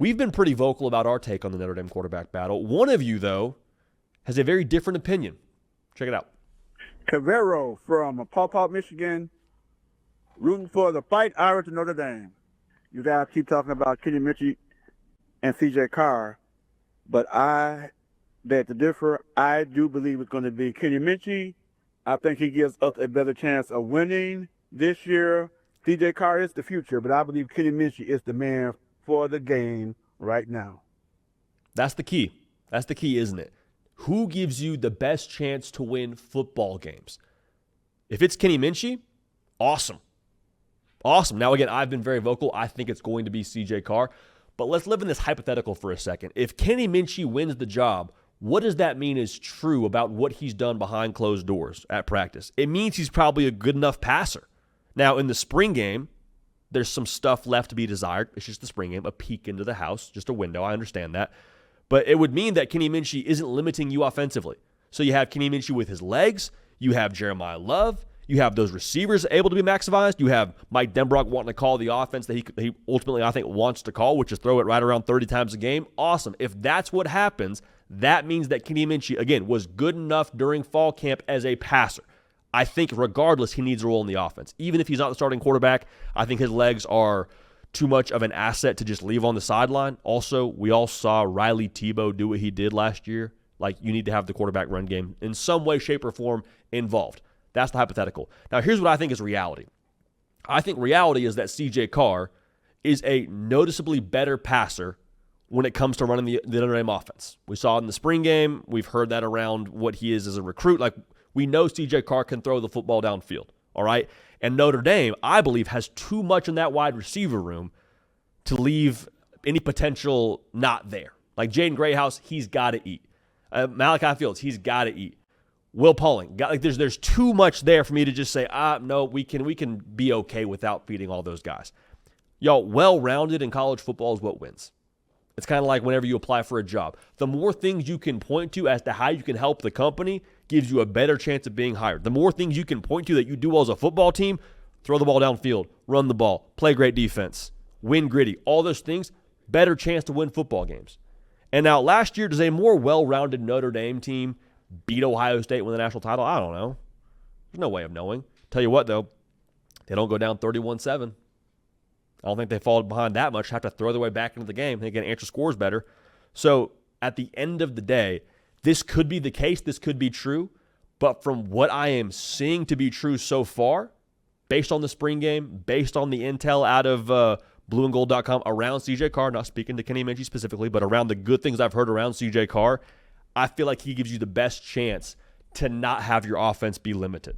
We've been pretty vocal about our take on the Notre Dame quarterback battle. One of you, though, has a very different opinion. Check it out. Cavero from Paw Paw, Michigan, rooting for the Fight Irish of Notre Dame. You guys keep talking about Kenny Minchey and C.J. Carr, but I beg to differ. I do believe it's going to be Kenny Minchey. I think he gives us a better chance of winning this year. C.J. Carr is the future, but I believe Kenny Minchey is the man for the game right now. That's the key. That's the key, isn't it? Who gives you the best chance to win football games? If it's Kenny Minchey, awesome. Awesome. Now, again, I've been very vocal. I think it's going to be C.J. Carr. But let's live in this hypothetical for a second. If Kenny Minchey wins the job, what does that mean is true about what he's done behind closed doors at practice? It means he's probably a good enough passer. Now, in the spring game, there's some stuff left to be desired. It's just the spring game, a peek into the house, just a window. I understand that. But it would mean that Kenny Minchey isn't limiting you offensively. So you have Kenny Minchey with his legs. You have Jeremiah Love. You have those receivers able to be maximized. You have Mike Denbrock wanting to call the offense that he ultimately, I think, wants to call, which is throw it right around 30 times a game. Awesome. If that's what happens, that means that Kenny Minchey, again, was good enough during fall camp as a passer. I think regardless, he needs a role in the offense. Even if he's not the starting quarterback, I think his legs are too much of an asset to just leave on the sideline. Also, we all saw Riley Tebow do what he did last year. Like, you need to have the quarterback run game in some way, shape, or form involved. That's the hypothetical. Now, here's what I think is reality. I think reality is that C.J. Carr is a noticeably better passer when it comes to running the Notre Dame offense. We saw it in the spring game. We've heard that around what he is as a recruit. Like, we know C.J. Carr can throw the football downfield, all right? And Notre Dame, I believe, has too much in that wide receiver room to leave any potential not there. Like Jaden Grayhouse, he's got to eat. Malachi Fields, he's got to eat. Will Pauling, there's too much there for me to just say, no, we can be okay without feeding all those guys. Y'all, well-rounded in college football is what wins. It's kind of like whenever you apply for a job. The more things you can point to as to how you can help the company gives you a better chance of being hired. The more things you can point to that you do well as a football team, throw the ball downfield, run the ball, play great defense, win gritty, all those things, better chance to win football games. And now last year, does a more well-rounded Notre Dame team beat Ohio State, win the national title? I don't know. There's no way of knowing. Tell you what, though, they don't go down 31-7. I don't think they fall behind that much, have to throw their way back into the game. They can answer scores better. So at the end of the day, this could be the case. This could be true. But from what I am seeing to be true so far, based on the spring game, based on the intel out of blueandgold.com around C.J. Carr, not speaking to Kenny Minchey specifically, but around the good things I've heard around C.J. Carr, I feel like he gives you the best chance to not have your offense be limited.